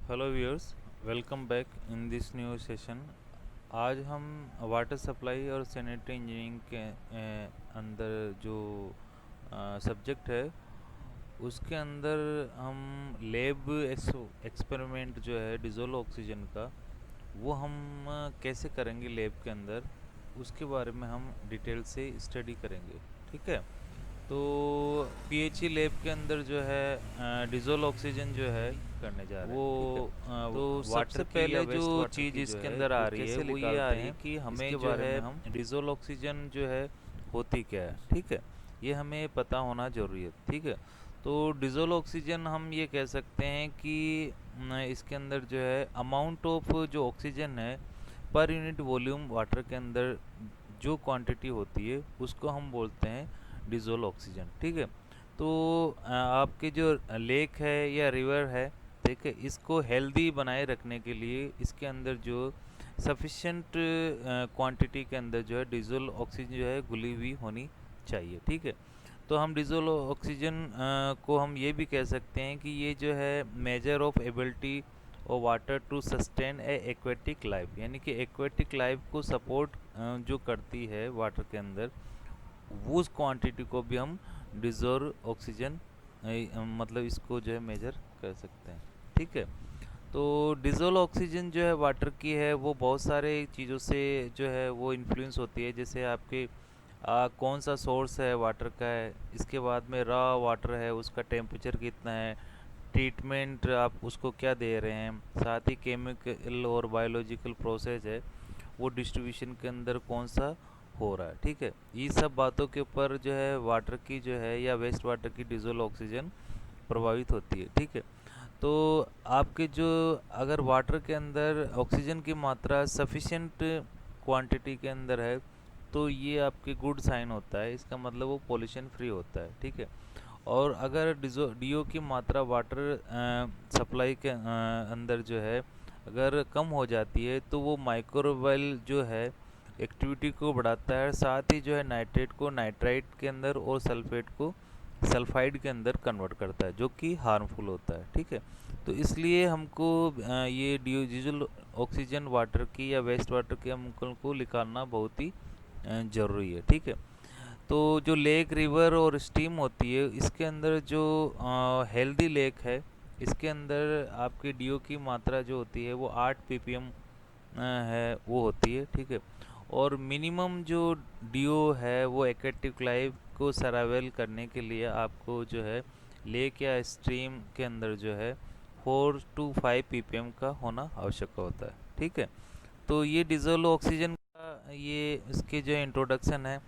Hello viewers, welcome back in this new session. आज हम water supply और sanitary engineering के अंदर जो सब्जेक्ट है उसके अंदर हम लैब एक्सपेरिमेंट जो है डिज़ोल्व ऑक्सीजन का वो हम कैसे करेंगे लैब के अंदर, उसके बारे में हम डिटेल से स्टडी करेंगे। ठीक है। तो पीएचई लैब के अंदर जो है डिज़ोल्व ऑक्सीजन जो है करने जा रहे वो हैं। ठीक है। तो वाटर सबसे की या पहले जो वेस्ट वाटर चीज़ की जो इसके है अंदर आ वो रही है कैसे वो ये आ निकालते रही हैं, कि हमें इसके जो बारे है में हम डिज़ोल्व ऑक्सीजन जो है होती क्या है। ठीक है, ये हमें पता होना जरूरी है। ठीक है। तो डिज़ोल्व ऑक्सीजन हम ये कह सकते हैं कि इसके अंदर जो है अमाउंट ऑफ जो ऑक्सीजन है पर यूनिट वॉल्यूम वाटर के अंदर जो क्वांटिटी होती है उसको हम बोलते हैं डिज़ोल्व ऑक्सीजन। ठीक है। तो आपके जो लेक है या रिवर है, ठीक है, इसको हेल्दी बनाए रखने के लिए इसके अंदर जो सफिशिएंट क्वांटिटी के अंदर जो है डिज़ोल्व ऑक्सीजन जो है घुली हुई होनी चाहिए। ठीक है। तो हम डिज़ोल्व ऑक्सीजन को हम ये भी कह सकते हैं कि ये जो है मेजर ऑफ एबिलिटी और water to sustain a aquatic life, यानी कि एक्वेटिक लाइफ को सपोर्ट जो करती है वाटर के अंदर, वो उस क्वांटिटी को भी हम डिज़ोल्व ऑक्सीजन मतलब इसको जो है मेजर कर सकते हैं। ठीक है। तो डिज़ोल्व ऑक्सीजन जो है वाटर की है वो बहुत सारे चीज़ों से जो है वो इन्फ्लुएंस होती है। जैसे आपके कौन सा सोर्स है वाटर का है, इसके बाद में रॉ वाटर है उसका टेम्परेचर कितना है, ट्रीटमेंट आप उसको क्या दे रहे हैं, साथ ही केमिकल और बायोलॉजिकल प्रोसेस है वो डिस्ट्रीब्यूशन के अंदर कौन सा हो रहा है। ठीक है। ये सब बातों के ऊपर जो है वाटर की जो है या वेस्ट वाटर की डिज़ोल्व ऑक्सीजन प्रभावित होती है। ठीक है। तो आपके जो अगर वाटर के अंदर ऑक्सीजन की मात्रा सफिशिएंट क्वांटिटी के अंदर है तो ये आपके गुड साइन होता है, इसका मतलब वो पोल्यूशन फ्री होता है। ठीक है। और अगर डीओ की मात्रा वाटर सप्लाई के अंदर जो है अगर कम हो जाती है तो वो माइक्रोवेल जो है एक्टिविटी को बढ़ाता है, साथ ही जो है नाइट्रेट को नाइट्राइट के अंदर और सल्फेट को सल्फाइड के अंदर कन्वर्ट करता है, जो कि हार्मफुल होता है। ठीक है। तो इसलिए हमको ये डिजिटल ऑक्सीजन वाटर की या वेस्ट वाटर की हमको निकालना बहुत ही ज़रूरी है। ठीक है। तो जो लेक रिवर और स्ट्रीम होती है इसके अंदर जो हेल्दी लेक है इसके अंदर आपकी डीओ की मात्रा जो होती है वो 8 ppm है वो होती है। ठीक है। और मिनिमम जो डीओ है वो एक्वेटिक लाइफ को सर्वाइवल करने के लिए आपको जो है लेक या स्ट्रीम के अंदर जो है 4 to 5 ppm का होना आवश्यक होता है। ठीक है। तो ये डिज़ोल्व ऑक्सीजन का ये इसके जो इंट्रोडक्शन है।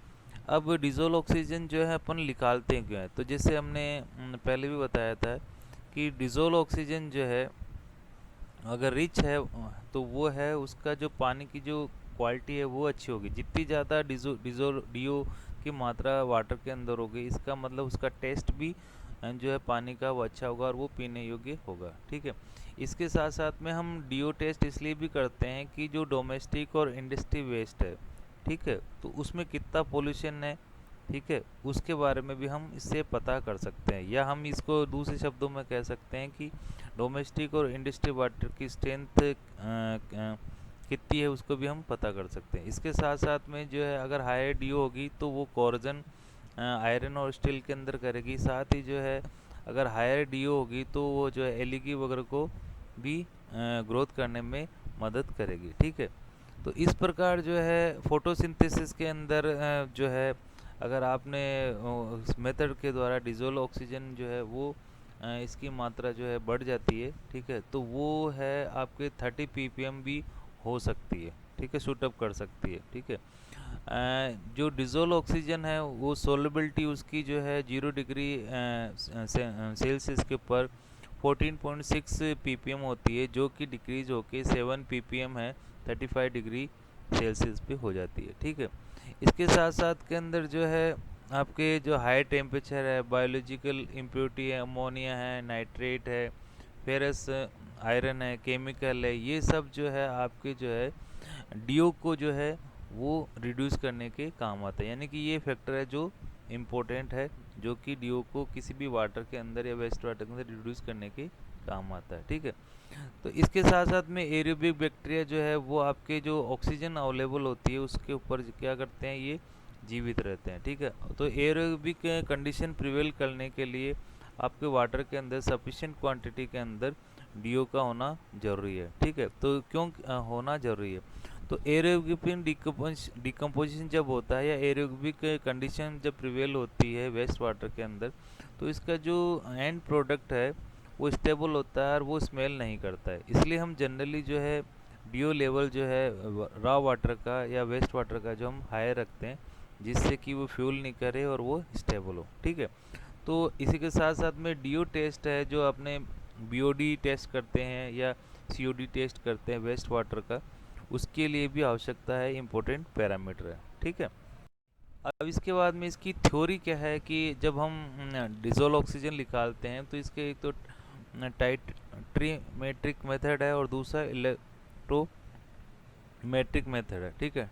अब डिज़ोल्व ऑक्सीजन जो है अपन निकालते हैं क्यों है, तो जैसे हमने पहले भी बताया था कि डिज़ोल्व ऑक्सीजन जो है अगर रिच है तो वो है उसका जो पानी की जो क्वालिटी है वो अच्छी होगी। जितनी ज़्यादा डिज़ोल्व डीओ की मात्रा वाटर के अंदर होगी इसका मतलब उसका टेस्ट भी जो है पानी का वो अच्छा होगा और वो पीने योग्य होगा। ठीक है। इसके साथ साथ में हम डीओ टेस्ट इसलिए भी करते हैं कि जो डोमेस्टिक और इंडस्ट्री वेस्ट है, ठीक है, तो उसमें कितना पोल्यूशन है, ठीक है, उसके बारे में भी हम इससे पता कर सकते हैं। या हम इसको दूसरे शब्दों में कह सकते हैं कि डोमेस्टिक और इंडस्ट्री वाटर की स्ट्रेंथ कितनी है उसको भी हम पता कर सकते हैं। इसके साथ साथ में जो है अगर हायर डीओ होगी तो वो कोर्जन आयरन और स्टील के अंदर करेगी, साथ ही जो है अगर हायर डीओ होगी तो वो जो है एलगी वगैरह को भी ग्रोथ करने में मदद करेगी। ठीक है। तो इस प्रकार जो है फोटोसिंथेसिस के अंदर जो है अगर आपने उस मेथड के द्वारा डिज़ोल्व ऑक्सीजन जो है वो इसकी मात्रा जो है बढ़ जाती है, ठीक है, तो वो है आपके 30 ppm भी हो सकती है। ठीक है, शूटअप कर सकती है। ठीक है। जो डिज़ोल्व ऑक्सीजन है वो सोलबिलिटी उसकी जो है 0 डिग्री सेल्सियस के ऊपर 14.6 ppm होती है, जो कि डिक्रीज होके 7 ppm है 35 डिग्री सेल्सियस पे हो जाती है। ठीक है। इसके साथ साथ के अंदर जो है आपके जो हाई टेम्परेचर है, बायोलॉजिकल इम्प्योरिटी है, अमोनिया है, नाइट्रेट है, फेरस आयरन है, केमिकल है, ये सब जो है आपके जो है डीओ को जो है वो रिड्यूस करने के काम आता है। यानी कि ये फैक्टर है जो इम्पोर्टेंट है, जो कि डीओ को किसी भी वाटर के अंदर या वेस्ट वाटर के अंदर रिड्यूस करने के काम आता है। ठीक है, तो इसके साथ साथ में एरोबिक बैक्टीरिया जो है वो आपके जो ऑक्सीजन अवेलेबल होती है उसके ऊपर क्या करते हैं, ये जीवित रहते हैं। ठीक है, तो एरोबिक कंडीशन प्रिवेल करने के लिए आपके वाटर के अंदर सफिशिएंट क्वांटिटी के अंदर डीओ का होना जरूरी है। ठीक है, तो क्यों होना जरूरी है, तो एरोबिक डिकम्पोजिशन जब होता है या एरोबिक कंडीशन जब प्रिवेल होती है वेस्ट वाटर के अंदर, तो इसका जो एंड प्रोडक्ट है वो स्टेबल होता है और वो स्मेल नहीं करता है। इसलिए हम जनरली जो है डीओ लेवल जो है रॉ वाटर का या वेस्ट वाटर का जो हम हाई रखते हैं, जिससे कि वो फ्यूल नहीं करे और वो स्टेबल हो। ठीक है, तो इसी के साथ साथ में डीओ टेस्ट है जो अपने बीओडी टेस्ट करते हैं या सीओडी टेस्ट करते हैं वेस्ट वाटर का, उसके लिए भी आवश्यकता है, इम्पोर्टेंट पैरामीटर है। ठीक है, अब इसके बाद में इसकी थ्योरी क्या है कि जब हम डिजोल्व ऑक्सीजन निकालते हैं तो इसके एक तो टाइट्रीमेट्रिक मेथड है और दूसरा इलेक्ट्रोमेट्रिक मेथड है। ठीक है,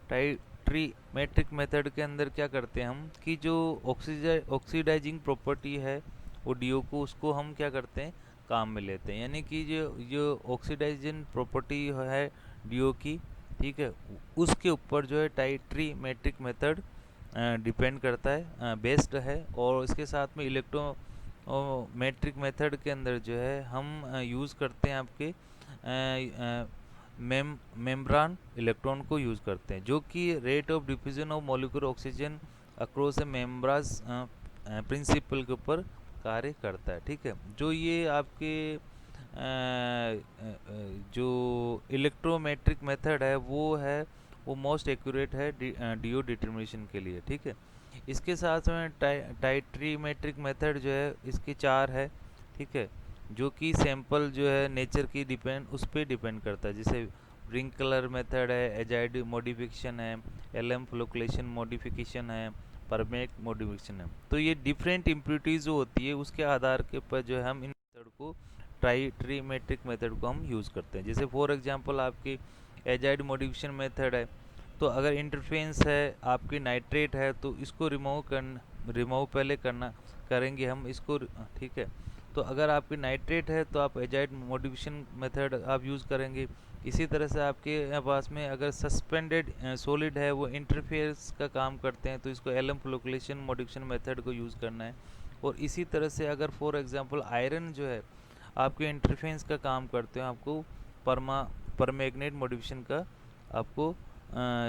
टाइट्रीमेट्रिक मेथड के अंदर क्या करते हैं हम कि जो ऑक्सीडाइजिंग प्रॉपर्टी है वो डीओ को, उसको हम क्या करते हैं, काम में लेते हैं। यानी कि जो जो ऑक्सीडाइजिंग प्रॉपर्टी है डीओ की, ठीक है, उसके ऊपर जो है टाइट्रीमेट्रिक मेथड डिपेंड करता है, बेस्ड है। और इसके साथ में इलेक्ट्रोमेट्रिक मेथड के अंदर जो है हम यूज़ करते हैं आपके मेम्ब्रान इलेक्ट्रॉन को यूज़ करते हैं, जो कि rate of diffusion of molecular oxygen across a membrane principle के ऊपर कार्य करता है। ठीक है, जो ये आपके जो इलेक्ट्रोमेट्रिक मेथड है वो मोस्ट एक्यूरेट है डीओ डिटर्मिनेशन के लिए। ठीक है, इसके साथ में टाइट्रीमेट्रिक मेथड जो है इसके 4 है। ठीक है, जो कि सैंपल जो है नेचर की उस पर डिपेंड करता है, जैसे ब्रिंकलर मेथड है, एजाइड मॉडिफिकेशन है, एलएम फ्लोकुलेशन मॉडिफिकेशन है, परमेक मॉडिफिकेशन है। तो ये डिफरेंट इम्प्यूरिटीज जो होती है उसके आधार के ऊपर जो है हम इन मेथड को टाइट्रीमेट्रिक मेथड को हम यूज़ करते हैं। जैसे फॉर एग्जांपल आपकी एजाइड मॉडिफिकेशन मेथड है, तो अगर इंटरफेरेंस है आपकी नाइट्रेट है तो इसको रिमूव पहले करेंगे हम इसको। ठीक है, तो अगर आपकी नाइट्रेट है तो आप एजाइड मॉडिफिकेशन मेथड आप यूज़ करेंगे। इसी तरह से आपके पास में अगर सस्पेंडेड सॉलिड है वो इंटरफेरेंस का काम करते हैं तो इसको एलएम फ्लोकुलेशन मॉडिफिकेशन मेथड को यूज़ करना है। और इसी तरह से अगर फॉर एग्जांपल आयरन जो है आपके इंटरफेरेंस का काम करते हैं, आपको परमैग्नेट मॉडिफिकेशन का आपको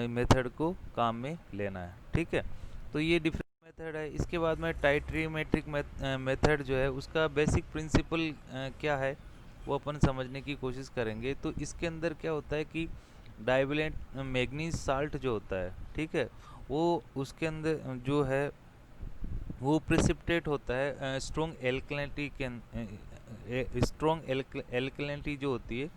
मेथड को काम में लेना है। ठीक है, तो ये डिफरेंट मेथड है। इसके बाद में टाइट्रीमेट्रिक मेथड जो है उसका बेसिक प्रिंसिपल क्या है वो अपन समझने की कोशिश करेंगे। तो इसके अंदर क्या होता है कि डाइवेलेंट मैग्नीज साल्ट जो होता है, ठीक है, वो उसके अंदर जो है वो प्रिसिपिटेट होता है स्ट्रॉन्ग एल्कलिनिटी जो होती है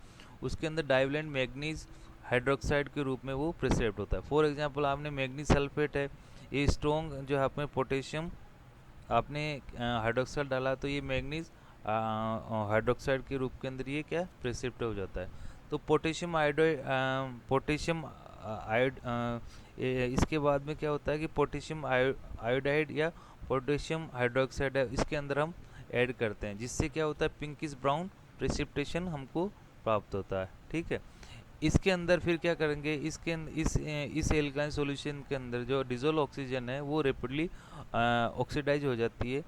उसके अंदर डाइवेलेंट मैग्नीज हाइड्रोक्साइड के रूप में वो प्रिसिपिटेट होता है। फॉर एग्जांपल आपने मैग्नीज सल्फेट है, ये स्ट्रॉन्ग जो है आपने पोटेशियम आपने हाइड्रोक्साइड डाला तो ये मैग्नीज हाइड्रोक्साइड के रूप के अंदर ये क्या प्रिसिपिटेट हो जाता है। तो पोटेशियम आयोड इसके बाद में क्या होता है कि पोटेशियम आयोडाइड या पोटेशियम हाइड्रोक्साइड है इसके अंदर हम ऐड करते हैं, जिससे क्या होता है पिंकिश ब्राउन प्रेसिपिटेशन हमको प्राप्त होता है। ठीक है, इसके अंदर फिर क्या करेंगे, इस एल्कालाइन सॉल्यूशन के अंदर जो डिजोल्व ऑक्सीजन है वो रेपिडली ऑक्सीडाइज हो जाती है।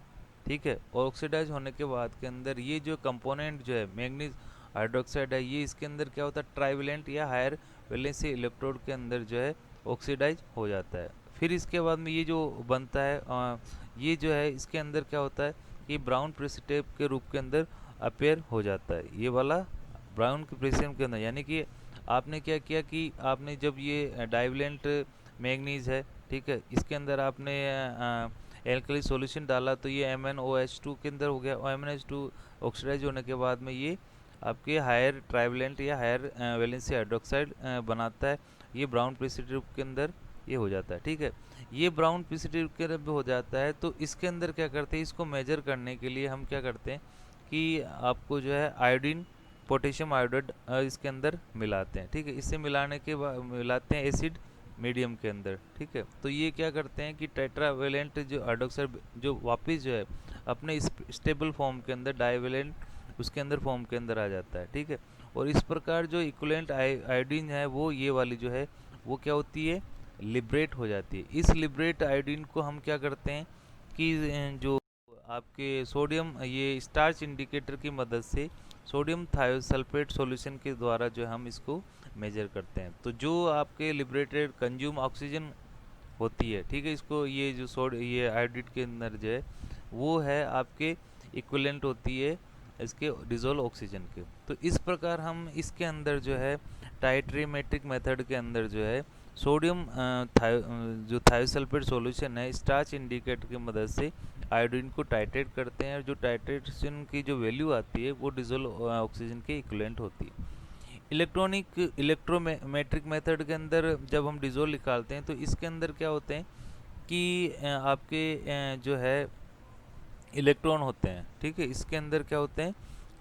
ठीक है, और ऑक्सीडाइज होने के बाद के अंदर ये जो कंपोनेंट जो है मैग्नीज हाइड्रोक्साइड है ये इसके अंदर क्या होता है ट्राइवेलेंट या हायर वैलेंसी इलेक्ट्रोड के अंदर जो है ऑक्सीडाइज हो जाता है। फिर इसके बाद में ये जो बनता है ये जो है इसके अंदर क्या होता है कि ब्राउन प्रेसिपिटेट के रूप के अंदर अपेयर हो जाता है, ये वाला ब्राउन प्रेसिपिटेट के अंदर। यानी कि आपने क्या किया कि आपने जब ये डाइवेलेंट मैग्नीज है, ठीक है, इसके अंदर आपने एल्कली सॉल्यूशन डाला तो ये MnOH2 के अंदर हो गया, और MnOH2 ऑक्सीडाइज होने के बाद में ये आपके हायर ट्राइवेलेंट या हायर वैलेंसी हाइड्रोक्साइड बनाता है, ये ब्राउन प्रेसिपिटेट के अंदर ये हो जाता है। ठीक है, ये ब्राउन प्रेसिपिटेट के अंदर हो जाता है तो इसके अंदर क्या करते हैं, इसको मेजर करने के लिए हम क्या करते हैं कि आपको जो है आयोडीन पोटेशियम आयोडाइड इसके अंदर मिलाते हैं। ठीक है, इससे मिलाने के बाद मिलाते हैं एसिड मीडियम के अंदर, ठीक है। तो ये क्या करते हैं कि टेट्रावेलेंट जो हाइड्रोक्साइड जो वापस जो है अपने स्टेबल फॉर्म के अंदर डाइवेलेंट उसके अंदर फॉर्म के अंदर आ जाता है, ठीक है। और इस प्रकार जो इक्विवेलेंट आयोडीन है वो ये वाली जो है वो क्या होती है, लिबरेट हो जाती है। इस लिबरेट आयोडीन को हम क्या करते हैं कि जो आपके सोडियम ये स्टार्च इंडिकेटर की मदद से सोडियम थायोसल्फेट सॉल्यूशन के द्वारा जो हम इसको मेजर करते हैं। तो जो आपके लिबरेटेड कंज्यूम ऑक्सीजन होती है, ठीक है, इसको ये जो ये आयोडीन के अंदर जो है वो है आपके इक्विवेलेंट होती है इसके डिजोल्व ऑक्सीजन के। तो इस प्रकार हम इसके अंदर जो है टाइट्रीमेट्रिक मेथड के अंदर जो है सोडियम जो थायोसल्फेट सॉल्यूशन है स्टार्च इंडिकेटर की मदद से आयोडीन को टाइट्रेट करते हैं, और जो टाइट्रेशन की जो वैल्यू आती है वो डिजोल्व ऑक्सीजन के इक्विवेलेंट होती है। इलेक्ट्रोमेट्रिक मेथड के अंदर जब हम डिजोल्व निकालते हैं तो इसके अंदर क्या होते हैं कि आपके जो है इलेक्ट्रॉन होते हैं, ठीक है। इसके अंदर क्या होते हैं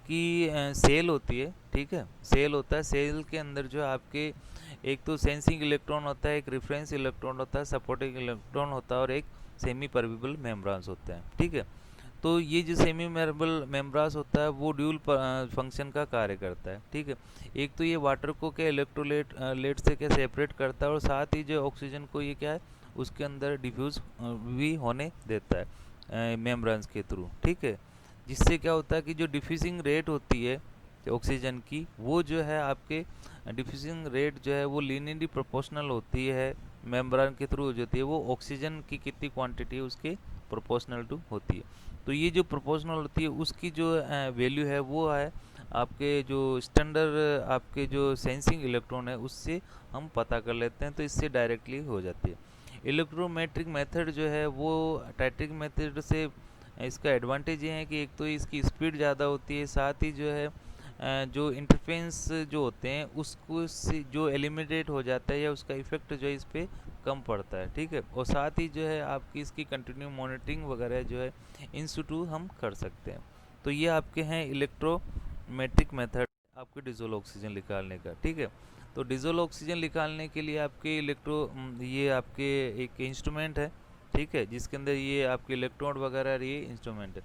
कि सेल होती है, ठीक है, सेल होता है। सेल के अंदर जो आपके एक तो सेंसिंग इलेक्ट्रॉन होता है, एक रेफरेंस इलेक्ट्रॉन होता है, सपोर्टिंग इलेक्ट्रॉन होता है और एक सेमी परमेबल मेम्ब्रेन्स होते हैं, ठीक है। तो ये जो सेमी परमेबल मेम्ब्रेन्स होता है वो ड्यूल फंक्शन का कार्य करता है, ठीक है। एक तो ये वाटर को क्या इलेक्ट्रोलेट लेट से क्या सेपरेट करता है, और साथ ही जो ऑक्सीजन को ये क्या है उसके अंदर डिफ्यूज भी होने देता है मेम्ब्रेन्स के थ्रू, ठीक है। जिससे क्या होता है कि जो डिफ्यूजिंग रेट होती है ऑक्सीजन की वो जो है आपके डिफ्यूजिंग रेट जो है वो लीनियरली प्रोपोर्शनल होती है, मेम्ब्रेन के थ्रू हो जाती है, वो ऑक्सीजन की कितनी क्वांटिटी है उसके प्रोपोर्शनल टू होती है। तो ये जो प्रोपोर्शनल होती है उसकी जो वैल्यू है वो है आपके जो स्टैंडर्ड आपके जो सेंसिंग इलेक्ट्रॉन है उससे हम पता कर लेते हैं, तो इससे डायरेक्टली हो जाती है। इलेक्ट्रोमेट्रिक मेथड जो है वो टाइट्रिक मेथड से इसका एडवांटेज ये है कि एक तो इसकी स्पीड ज़्यादा होती है, साथ ही जो है जो इंटरफेरेंस जो होते हैं उसको जो एलिमिनेट हो जाता है या उसका इफेक्ट जो है इस पर कम पड़ता है, ठीक है। और साथ ही जो है आपकी इसकी कंटिन्यू मॉनिटरिंग वगैरह जो है इन सिटू हम कर सकते हैं। तो ये आपके हैं इलेक्ट्रोमेट्रिक मेथड आपके डिजोल्व ऑक्सीजन निकालने का, ठीक है। तो डिजोल्व ऑक्सीजन निकालने के लिए आपके ये आपके एक इंस्ट्रूमेंट है, ठीक है, जिसके अंदर ये आपके इलेक्ट्रोड वगैरह ये इंस्ट्रूमेंट है।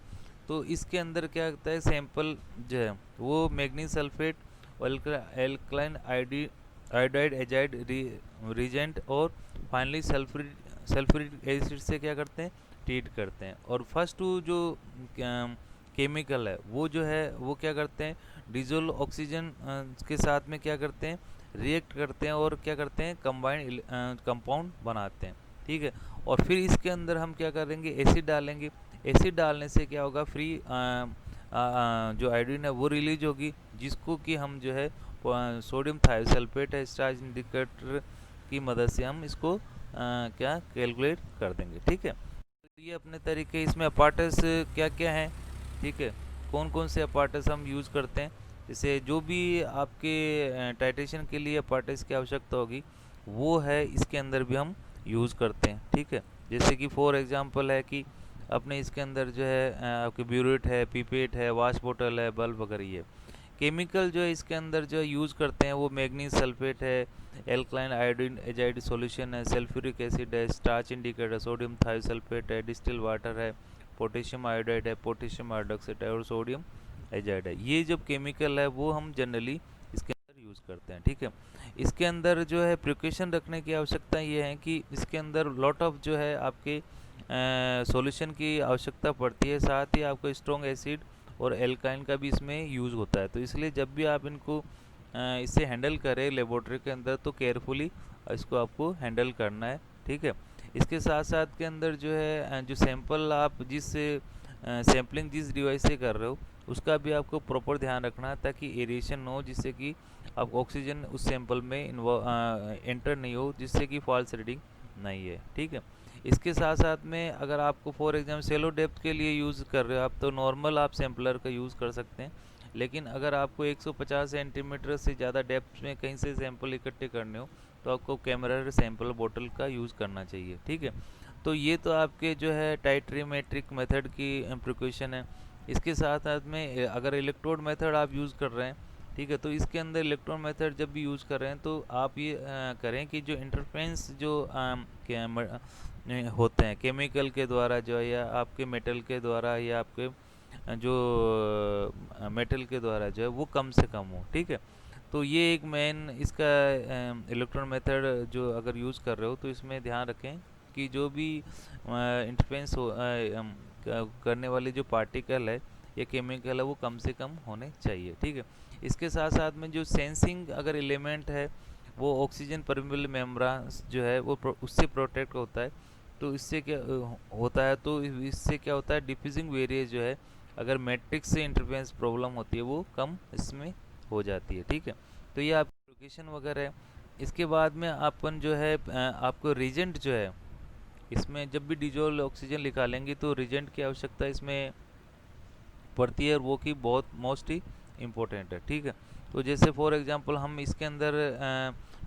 तो इसके अंदर क्या होता है सैंपल जो है वो manganese sulphate, alkaline iodide azide reagent और फाइनली सल्फ्यूरिक एसिड से क्या करते हैं ट्रीट करते हैं। और फर्स्ट जो केमिकल है वो जो है वो क्या करते हैं डिजोल्व ऑक्सीजन के साथ में क्या करते हैं रिएक्ट करते हैं और क्या करते हैं कंबाइंड कंपाउंड बनाते हैं, ठीक है। और फिर इसके अंदर हम क्या करेंगे एसिड डालेंगे। एसिड डालने से क्या होगा फ्री जो आयोडीन है वो रिलीज होगी, जिसको कि हम जो है सोडियम थायोसल्फेट है स्टार्च इंडिकेटर की मदद से हम इसको क्या कैलकुलेट कर देंगे, ठीक है। तो ये अपने तरीके इसमें अपार्टस क्या क्या हैं, ठीक है, कौन कौन से अपार्टस हम यूज़ करते हैं। जैसे जो भी आपके टाइट्रेशन के लिए अपार्टस की आवश्यकता होगी वो है इसके अंदर भी हम यूज़ करते हैं, ठीक है। जैसे कि फॉर एग्जांपल है कि अपने इसके अंदर जो है आपके ब्यूरेट है, पीपेट है, वाश बोतल है, बल्ब वगैरह ये केमिकल जो है इसके अंदर जो यूज़ करते हैं वो मैग्नीज सल्फेट है, एल्कलाइन आयोडीन एजाइड सॉल्यूशन है, सल्फ्यूरिक एसिड है, स्टार्च इंडिकेटर, सोडियम थायोसल्फेट है, डिस्टिल वाटर है, पोटेशियम आयोडाइड है, पोटेशियम हाइड्रोक्साइड है और सोडियम एजाइड है। ये जब केमिकल है वो हम जनरली इसके अंदर यूज़ करते हैं, ठीक है। इसके अंदर जो है प्रिकॉशन रखने की आवश्यकता ये है कि इसके अंदर लॉट ऑफ जो है आपके सॉल्यूशन की आवश्यकता पड़ती है, साथ ही आपको स्ट्रॉन्ग एसिड और एल्काइन का भी इसमें यूज़ होता है। तो इसलिए जब भी आप इनको इससे हैंडल करें लेबोरेटरी के अंदर तो केयरफुली इसको आपको हैंडल करना है, ठीक है। इसके साथ साथ के अंदर जो है जो सैंपल आप जिस सैम्पलिंग जिस डिवाइस से कर रहे हो उसका भी आपको प्रॉपर ध्यान रखना है ताकि एरिएशन न हो, जिससे कि आप ऑक्सीजन उस सैंपल में एंटर नहीं हो, जिससे कि फॉल्स रीडिंग नहीं है, ठीक है। इसके साथ साथ में अगर आपको फॉर एग्जाम्पल सेलो डेप्थ के लिए यूज़ कर रहे हो आप तो नॉर्मल आप सैम्पलर का यूज़ कर सकते हैं, लेकिन अगर आपको 150 सेंटीमीटर से ज़्यादा डेप्थ में कहीं से सैंपल इकट्ठे करने हो तो आपको कैमरा सैंपल बोतल का यूज़ करना चाहिए, ठीक है। तो ये तो आपके जो है टाइट्रीमेट्रिक मेथड की प्रिकॉशन है। इसके साथ साथ में अगर इलेक्ट्रोड मेथड आप यूज़ कर रहे हैं ठीक है। तो इसके अंदर इलेक्ट्रॉन मेथड जब भी यूज़ कर रहे हैं तो आप ये करें कि जो इंटरफेरेंस जो होते हैं केमिकल के द्वारा जो है, या आपके मेटल के द्वारा, या आपके जो मेटल के द्वारा जो है वो कम से कम हो। ठीक है। तो ये एक मेन इसका इलेक्ट्रॉन मेथड जो अगर यूज़ कर रहे हो तो इसमें ध्यान रखें कि जो भी इंटरफेरेंस करने वाले जो पार्टिकल है या केमिकल है वो कम से कम होने चाहिए। ठीक है। इसके साथ साथ में जो सेंसिंग अगर एलिमेंट है वो ऑक्सीजन परमेबल मेम्ब्रेन जो है वो उससे प्रोटेक्ट होता है। तो इससे क्या होता है, तो इससे क्या होता है, डिफ्यूजिंग वेरिएज जो है अगर मैट्रिक्स से इंटरफेरेंस प्रॉब्लम होती है वो कम इसमें हो जाती है। ठीक है। तो ये आपकी लोकेशन वगैरह है। इसके बाद में अपन जो है आपको रिजेंट जो है इसमें जब भी डिजोल्व ऑक्सीजन निकालेंगे तो रिजेंट की आवश्यकता इसमें पड़ती है, और वो की बहुत मोस्ट ही इम्पोर्टेंट है। ठीक है। तो जैसे फॉर एग्जांपल हम इसके अंदर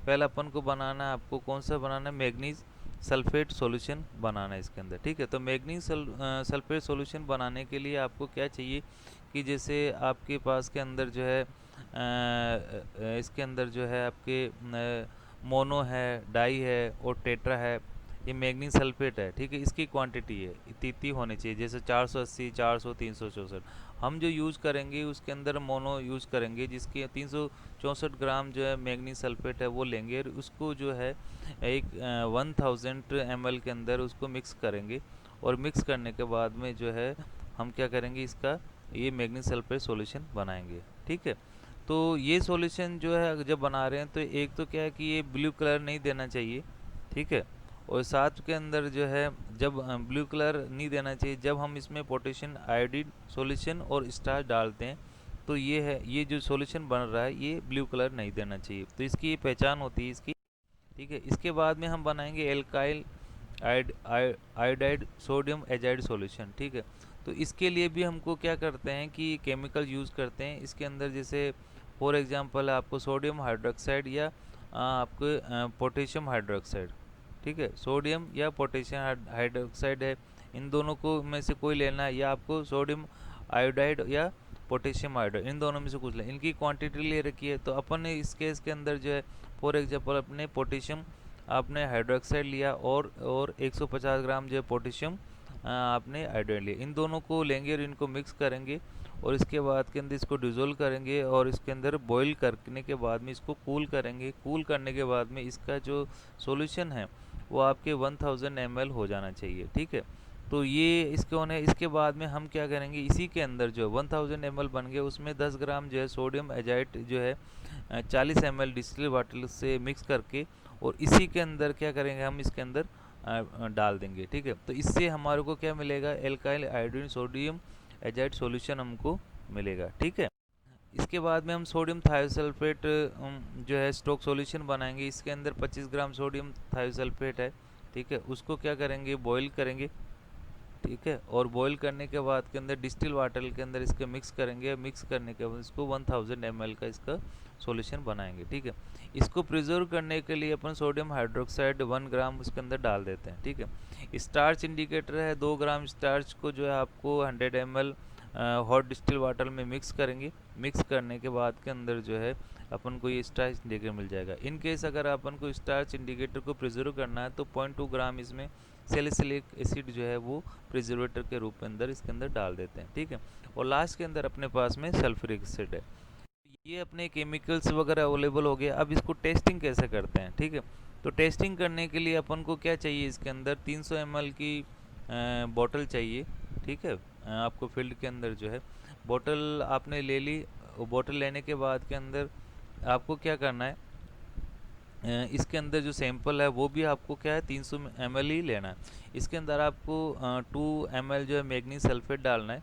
पहले अपन को बनाना है, आपको कौन सा बनाना है, मैग्नीज सल्फेट सॉल्यूशन बनाना है इसके अंदर। ठीक है। तो मैग्नीज सल्फेट सॉल्यूशन बनाने के लिए आपको क्या चाहिए कि जैसे आपके पास के अंदर जो है इसके अंदर जो है आपके मोनो है, डाई है और टेट्रा है। ये मैग्नीज सल्फेट है। ठीक है। इसकी क्वांटिटी है इतनी होनी चाहिए, जैसे 480, 400, 364। हम जो यूज़ करेंगे उसके अंदर मोनो यूज़ करेंगे जिसके 364 ग्राम जो है मैग्नीज सल्फेट है वो लेंगे, और उसको जो है एक 1000 ml के अंदर उसको मिक्स करेंगे। और मिक्स करने के बाद में जो है हम क्या करेंगे, इसका ये मैग्नीज सल्फेट सॉल्यूशन बनाएंगे। ठीक है। तो ये सॉल्यूशन जो है जब बना रहे हैं तो एक तो क्या है कि ये ब्लू कलर नहीं देना चाहिए। ठीक है। और साथ के अंदर जो है जब ब्लू कलर नहीं देना चाहिए जब हम इसमें पोटेशियम आयोडीन सॉल्यूशन और स्टार्च डालते हैं, तो ये है, ये जो सॉल्यूशन बन रहा है ये ब्लू कलर नहीं देना चाहिए। तो इसकी ये पहचान होती है इसकी। ठीक है। इसके बाद में हम बनाएंगे alkyl iodide sodium azide solution. ठीक है। तो इसके लिए भी हमको क्या करते हैं कि केमिकल यूज़ करते हैं इसके अंदर, जैसे फॉर एग्जांपल आपको सोडियम हाइड्रोक्साइड या आपको पोटेशियम हाइड्रोक्साइड। ठीक है। सोडियम या पोटेशियम हाइड्रोक्साइड है, इन दोनों को में से कोई लेना है, या आपको सोडियम आयोडाइड या पोटेशियम आयोडाइड, इन दोनों में से कुछ लें। इनकी क्वांटिटी ले रखी है। तो अपन ने इस केस के अंदर जो है फॉर एग्जांपल अपने पोटेशियम आपने हाइड्रोक्साइड लिया और 150 ग्राम जो है पोटेशियम आपने आयोडाइड लिया। इन दोनों को लेंगे और इनको मिक्स करेंगे, और इसके बाद के अंदर इसको डिज़ोल्व करेंगे, और इसके अंदर बॉईल करने के बाद में इसको कूल करेंगे। कूल करने के बाद में इसका जो सॉल्यूशन है वो आपके 1000 ml हो जाना चाहिए। ठीक है। तो ये इसके होने इसके बाद में हम क्या करेंगे, इसी के अंदर जो 1000 ml बन गया उसमें 10 ग्राम जो है सोडियम एजाइड जो है 40 ml डिस्टिल वाटर से मिक्स करके, और इसी के अंदर क्या करेंगे, हम इसके अंदर डाल देंगे। ठीक है। तो इससे हमारे को क्या मिलेगा, alkyl iodine sodium azide solution हमको मिलेगा। ठीक है। इसके बाद में हम सोडियम थायोसल्फेट जो है स्टॉक सॉल्यूशन बनाएंगे। इसके अंदर 25 ग्राम सोडियम थायोसल्फेट है। ठीक है। उसको क्या करेंगे, बॉईल करेंगे। ठीक है। और बॉईल करने के बाद के अंदर डिस्टिल वाटर के अंदर इसके मिक्स करेंगे। मिक्स करने के बाद इसको 1000 ml का इसका सॉल्यूशन बनाएंगे। ठीक है। इसको प्रिजर्व करने के लिए अपन सोडियम हाइड्रोक्साइड 1 ग्राम उसके अंदर डाल देते हैं। ठीक है। स्टार्च इंडिकेटर है 2 ग्राम स्टार्च को जो है आपको 100 ml हॉट डिस्टिल वाटर में मिक्स करेंगे। मिक्स करने के बाद के अंदर जो है अपन को ये स्टार्च इंडिकेटर मिल जाएगा। इन केस अगर अपन को स्टार्च इंडिकेटर को प्रिजर्व करना है तो 0.2 ग्राम इसमें सैलिसिलिक एसिड जो है वो प्रिजर्वेटर के रूप में अंदर इसके अंदर डाल देते हैं। ठीक है। और लास्ट के अंदर अपने पास में सल्फ्यूरिक एसिड है। ये अपने केमिकल्स वगैरह अवेलेबल हो गया। अब इसको टेस्टिंग कैसे करते हैं। ठीक है। तो टेस्टिंग करने के लिए अपन को क्या चाहिए, इसके अंदर 300 ml की बॉटल चाहिए। ठीक है। आपको फील्ड के अंदर जो है बॉटल आपने ले ली। बॉटल लेने के बाद के अंदर आपको क्या करना है, इसके अंदर जो सैंपल है वो भी आपको क्या है 300 ml ही लेना है। इसके अंदर आपको 2 ml जो है मैग्नीज सल्फेट डालना है।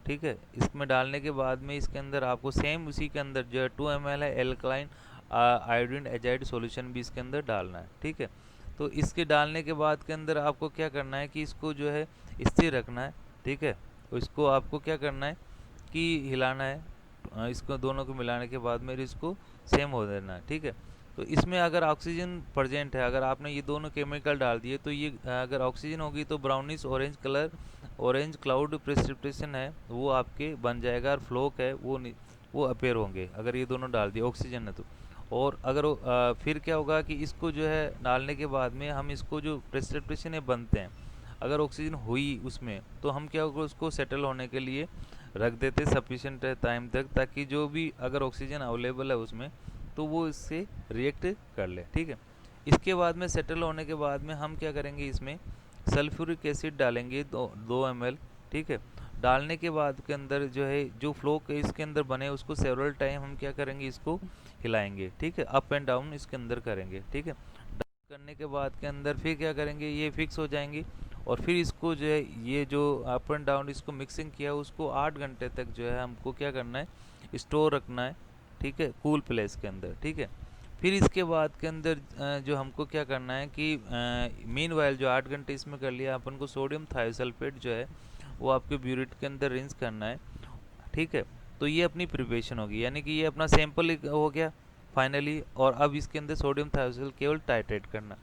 ठीक है। इसमें डालने के बाद में इसके अंदर आपको सेम उसी के अंदर जो है 2 ml है एल्कलाइन आयोडीन एजाइड सॉल्यूशन भी इसके अंदर डालना है। ठीक है। तो इसके डालने के बाद के अंदर आपको क्या करना है कि इसको जो है स्थिर रखना है। ठीक है। तो इसको आपको क्या करना है कि हिलाना है। इसको दोनों को मिलाने के बाद में इसको सेम हो देना है। ठीक है। तो इसमें अगर ऑक्सीजन प्रेजेंट है, अगर आपने ये दोनों केमिकल डाल दिए तो ये अगर ऑक्सीजन होगी तो brownish orange colour, orange cloud precipitation है वो आपके बन जाएगा, और फ्लोक है वो अपेयर होंगे अगर ये दोनों डाल दिए, ऑक्सीजन है तो। और अगर फिर क्या होगा कि इसको जो है डालने के बाद में हम इसको जो प्रेसिपिटेशन है बनते हैं, अगर ऑक्सीजन हुई उसमें तो हम क्या होगा उसको सेटल होने के लिए रख देते सफिशेंट टाइम तक, ताकि जो भी अगर ऑक्सीजन अवेलेबल है उसमें तो वो इससे रिएक्ट कर ले, ठीक है। इसके बाद में सेटल होने के बाद में हम क्या करेंगे, इसमें सल्फ्यूरिक एसिड डालेंगे 2 ml, ठीक है। डालने के बाद के अंदर जो है जो फ्लो के इसके अंदर बने उसको सेवरल टाइम हम क्या करेंगे, इसको हिलाएंगे, ठीक है, अप एंड डाउन इसके अंदर करेंगे, ठीक है। करने के बाद के अंदर फिर क्या करेंगे, ये फिक्स हो जाएंगी। और फिर इसको जो है ये जो अप एंड डाउन इसको मिक्सिंग किया उसको 8 घंटे तक जो है हमको क्या करना है, स्टोर रखना है, ठीक है, कूल प्लेस के अंदर, ठीक है। फिर इसके बाद के अंदर जो हमको क्या करना है कि मीन वाइल जो 8 घंटे इसमें कर लिया अपन को, सोडियम थायोसल्फेट जो है वो आपके ब्यूरेट के अंदर रिंस करना है, ठीक है। तो ये अपनी प्रिपरेशन होगी, यानी कि ये अपना सैंपल हो गया फाइनली। और अब इसके अंदर सोडियम थायोसल्फेट केवल टाइट्रेट करना।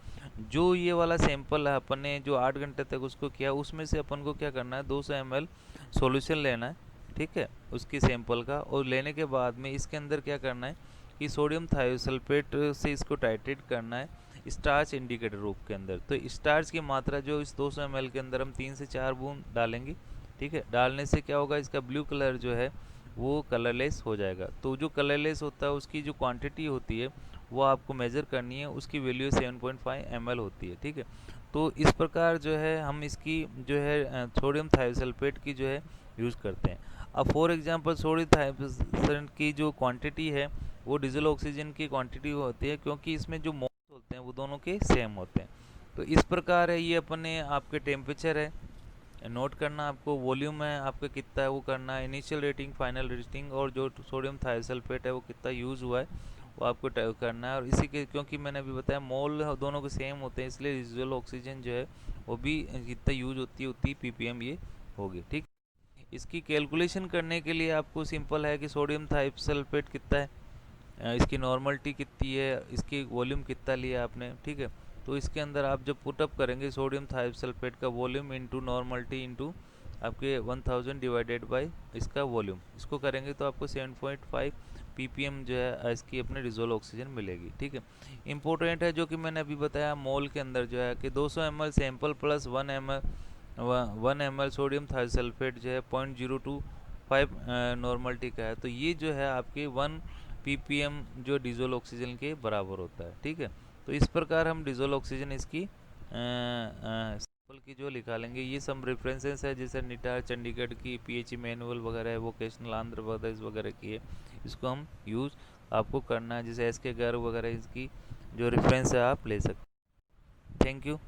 जो ये वाला सैंपल है अपन ने जो 8 घंटे तक उसको किया, उसमें से अपन को क्या करना है 200 ml सॉल्यूशन लेना है, ठीक है, उसकी सैंपल का। और लेने के बाद में इसके अंदर क्या करना है कि सोडियम थायोसल्फेट से इसको टाइट्रेट करना है स्टार्च इंडिकेटर रूप के अंदर। तो स्टार्च की मात्रा जो इस 200 ml के अंदर हम 3 से 4 बूंद डालेंगे, ठीक है। डालने से क्या होगा, इसका ब्लू कलर जो है वो कलरलेस हो जाएगा। तो जो कलरलेस होता है उसकी जो क्वांटिटी होती है वो आपको मेज़र करनी है, उसकी वैल्यू 7.5 ml होती है, ठीक है। तो इस प्रकार जो है हम इसकी जो है सोडियम थायोसल्फेट की जो है यूज़ करते हैं। अब फॉर एग्जांपल सोडियम थायोसल्फेट की जो क्वांटिटी है वो डीजल ऑक्सीजन की क्वांटिटी होती है, क्योंकि इसमें जो मोल्स होते हैं वो दोनों के सेम होते हैं। तो इस प्रकार है, ये अपने आपके टेम्परेचर है नोट करना, आपको वॉल्यूम है आपका कितना है वो करना है, इनिशियल रेटिंग, फाइनल रेटिंग, और जो सोडियम थायोसल्फेट है वो कितना यूज़ हुआ है वो आपको करना है। और इसी के क्योंकि मैंने अभी बताया मोल दोनों के सेम होते हैं, इसलिए रिजिडुअल ऑक्सीजन जो है वो भी जितना यूज होती है उतनी ppm ये होगी, ठीक। इसकी कैलकुलेशन करने के लिए आपको सिंपल है कि सोडियम थायोसल्फेट कितना है, इसकी नॉर्मलिटी कितनी है, इसकी वॉल्यूम कितना लिया आपने, ठीक है। तो इसके अंदर आप जब पुटअप करेंगे सोडियम थायोसल्फेट का वॉल्यूम इंटू नॉर्मलिटी इंटू आपके 1000 डिवाइडेड बाय इसका वॉल्यूम, इसको करेंगे तो आपको 7.5 ppm जो है इसकी अपने रिजोल्व ऑक्सीजन मिलेगी, ठीक है। इंपॉर्टेंट है जो कि मैंने अभी बताया मोल के अंदर जो है कि 200 ml sample plus 1 ml sodium thiosulphate जो है 0.025 नॉर्मलिटी का है, तो ये जो है आपके 1 ppm जो डीजल ऑक्सीजन के बराबर होता है, ठीक है। तो इस प्रकार हम डीजल ऑक्सीजन इसकी सैंपल की जो निकालेंगे। ये सब रेफरेंसेस है जैसे निटार चंडीगढ़ की पीएचई मैनुअल वगैरह है, वोकेशनल आंध्र प्रदेश वगैरह की है, इसको हम यूज़ आपको करना है, जैसे SK गर्ग वगैरह इसकी जो रेफरेंस है आप ले सकते हैं। Thank you.